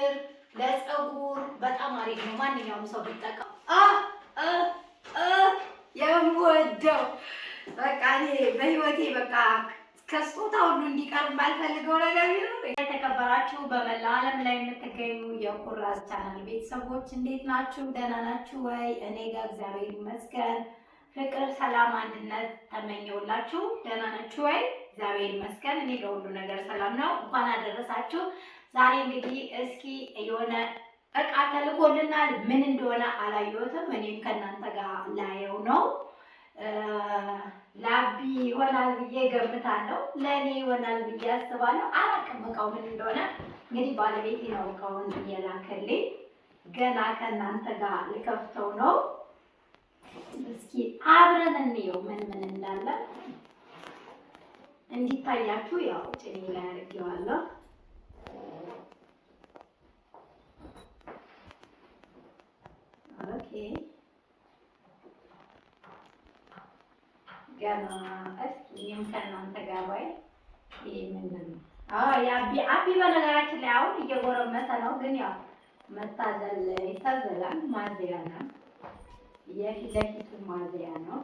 ለጥፍር ለፀጉር በጣም አሪፍ ነው። ማንኛውም ሰው ቢጠቀም የምወደው በቃ እኔ በህይወቴ በቃ ከስጦታ ሁሉ እንዲቀርብ ባልፈልገው ነገር ቢኖር የተከበራችሁ በመላው ዓለም ላይ የምትገኙ የኩራዝ ቻናል ቤተሰቦች እንዴት ናችሁ? ደህና ናችሁ ወይ? እኔ ጋር እግዚአብሔር ይመስገን ፍቅር፣ ሰላም፣ አንድነት ተመኘውላችሁ። ደህና ናችሁ ወይ? እግዚአብሔር ይመስገን እኔ ለሁሉ ነገር ሰላም ነው። እንኳን አደረሳችሁ። ዛሬ እንግዲህ እስኪ የሆነ እቃ ተልኮልናል። ምን እንደሆነ አላየሁትም። እኔም ከእናንተ ጋር ላየው ነው። ላቢ ይሆናል ብዬ ገምታለሁ። ለእኔ ይሆናል ብዬ አስባለሁ። አላውቅም እቃው ምን እንደሆነ። እንግዲህ ባለቤቴ ነው እቃውን እየላከልኝ። ገና ከእናንተ ጋር ልከፍተው ነው። እስኪ አብረን እንየው ምን ምን እንዳለ እንዲታያችሁ። ያው ጭኔ ላይ አድርጌዋለሁ። ኦኬ ገና እስኪ እኔም ከእናንተ ጋር ባይ ይሄ ምንድን ነው? አቢ በነገራችን ላይ አሁን እየጎረመሰ ነው፣ ግን ያው መታዘል ይታዘላል። ማዘያ ነው፣ የፊት ለፊቱ ማዘያ ነው።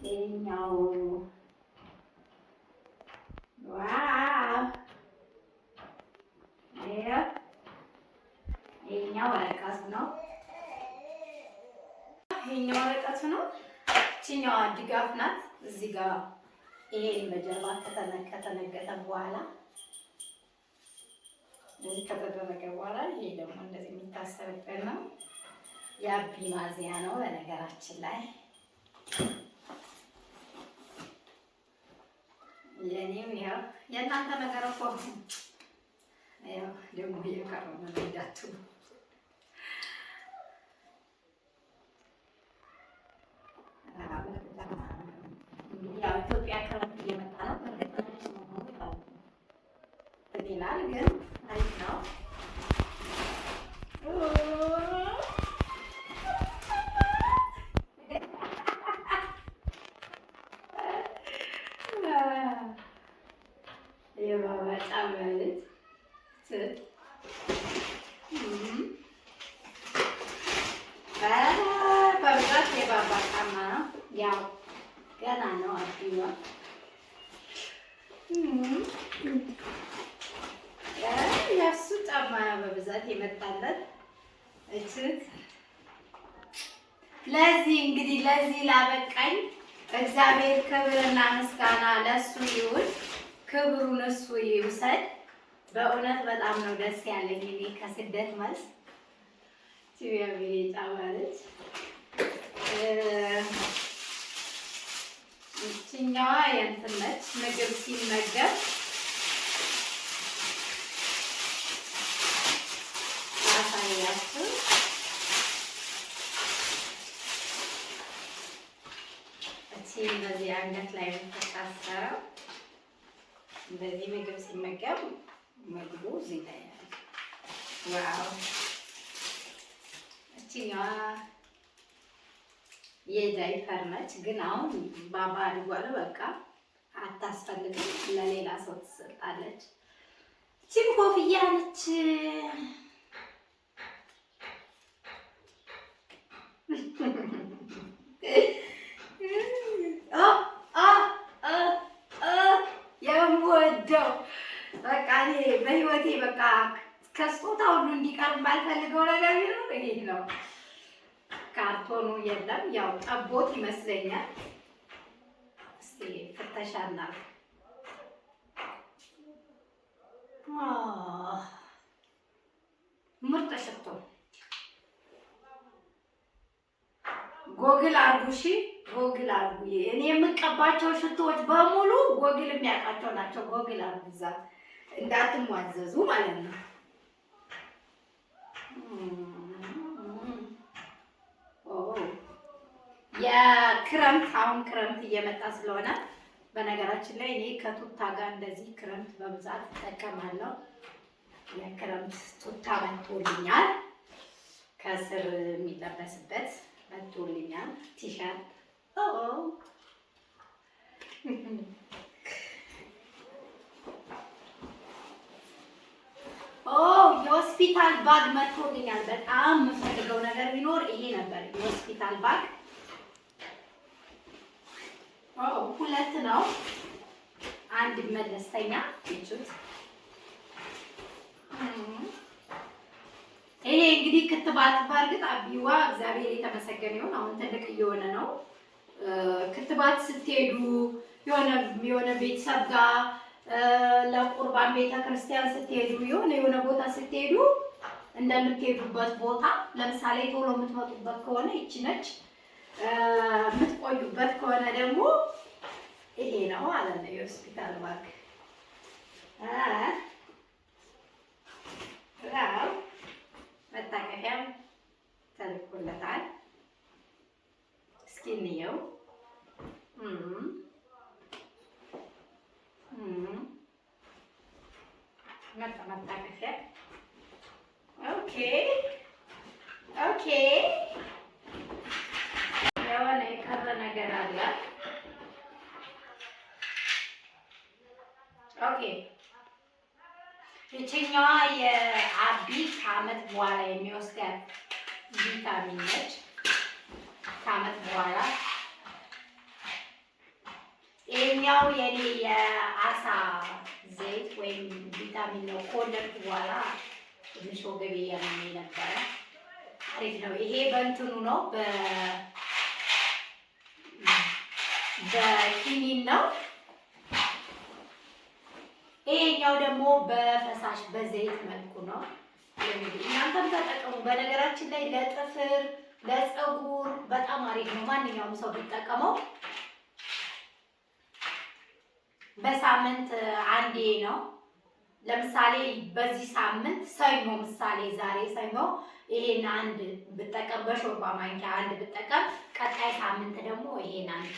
ይሄኛው ዋው! ይሄኛው ወረቀቱ ነው። ይሄኛው ወረቀቱ ነው። እቺኛዋ ድጋፍ ናት። እዚህ ጋር ይሄን በጀርባ ከተነገጠ በኋላ እንደዚህ ከተደረገ በኋላ ይሄ ደግሞ እንደዚህ የሚታሰርበት ነው። የአቢ ማዚያ ነው። በነገራችን ላይ የኔም ያው የእናንተ ነገር እኮ ያው ደግሞ እየቀረው ነው እንዳትሉ። ያው ኢትዮጵያ ክረምት እየመጣ ነው። ይላል ግን አሪፍ ነው። በብዛት የባባ ጫማ ነው። ያው ገና ነው። አዲስ ነው። የእሱ ጫማ በብዛት የመጣለት እችት። ለዚህ እንግዲህ ለዚህ ላበቃኝ እግዚአብሔር ክብርና ምስጋና ለሱ ይሁን። ክብሩን እሱ ይውሰድ። በእውነት በጣም ነው ደስ ያለኝ። እኔ ከስደት መልስ ቲቪ ጫማ ነች። ይችኛዋ የእንትን ነች። ምግብ ሲመገብ አሳያችሁ። እቺ እንደዚህ አንገት ላይ የምትታሰረው እንደዚህ ምግብ ሲመገብ ምግቡ እዚህ ላይ ያለ። ዋው! እቺኛዋ የዳይፐር ነች፣ ግን አሁን ባባ አድጓል። በቃ አታስፈልግም፣ ለሌላ ሰው ትሰጣለች። እቺም ኮፍያ ነች። የምወደው በቃ እኔ በህይወቴ በቃ ከስጦታ ሁሉ እንዲቀርብ ባልፈልገው ነገር ቢኖር ይሄ ነው። ካርቶኑ የለም፣ ያው ጠቦት ይመስለኛል። እስቲ ፍተሻ እናድርግ። ምርጥ ሽቶ ጎግል አርጉ። እሺ ጎግል አርጉ። እኔ የምቀባቸው ሽቶዎች በሙሉ ጎግል የሚያውቃቸው ናቸው። ጎግል አርጉ፣ እዛ እንዳትሟዘዙ ማለት ነው። የክረምት አሁን ክረምት እየመጣ ስለሆነ በነገራችን ላይ እኔ ከቱታ ጋር እንደዚህ ክረምት በብዛት እጠቀማለሁ። የክረምት ቱታ መጥቶልኛል። ከስር የሚለበስበት መጥቶልኛል። ቲሸርት የሆስፒታል ባግ መጥቶልኛል። በጣም የምፈልገው ነገር ቢኖር ይሄ ነበር፣ የሆስፒታል ባግ። ሁለት ነው፣ አንድ መለስተኛ ይችላል። ይሄ እንግዲህ ክትባት በእርግጥ አቢዋ እግዚአብሔር የተመሰገነ ይሁን አሁን ትልቅ እየሆነ ነው። ክትባት ስትሄዱ የሆነ ቤተሰብ ጋር ለቁርባን ቤተክርስቲያን ስትሄዱ የሆነ ቦታ ስትሄዱ እንደምትሄዱበት ቦታ ለምሳሌ ቶሎ የምትመጡበት ከሆነ ይቺ ነች። የምትቆዩበት ከሆነ ደግሞ ይሄ ነው ማለት ነው የሆስፒታል ባግ። መታቀፊያም ተልኮለታል። እስኪ እንየው። መታቀፊያ ኦኬ የሆነ የቀረ ነገር አለ። ኦኬ ይችኛዋ የአቢ ከዓመት በኋላ የሚወስዳት ቪታሚን ነች። ከዓመት በኋላ ይሄኛው የኔ የአሳ ዘይት ወይም ቪታሚን ነው። ከወለድኩ በኋላ ትንሽ ወገቤ ያመመኝ ነበረ። አሪፍ ነው። ይሄ በእንትኑ ነው በኪኒን ነው። ይሄኛው ደግሞ በፈሳሽ በዘይት መልኩ ነው። እንግዲህ እናንተም ተጠቀሙ። በነገራችን ላይ ለጥፍር ለፀጉር በጣም አሪፍ ነው። ማንኛውም ሰው ቢጠቀመው። በሳምንት አንዴ ነው። ለምሳሌ በዚህ ሳምንት ሰኞ፣ ምሳሌ ዛሬ ሰኞ ይሄን አንድ ብጠቀም በሾርባ ማንኪያ አንድ ብጠቀም፣ ቀጣይ ሳምንት ደግሞ ይሄን አንድ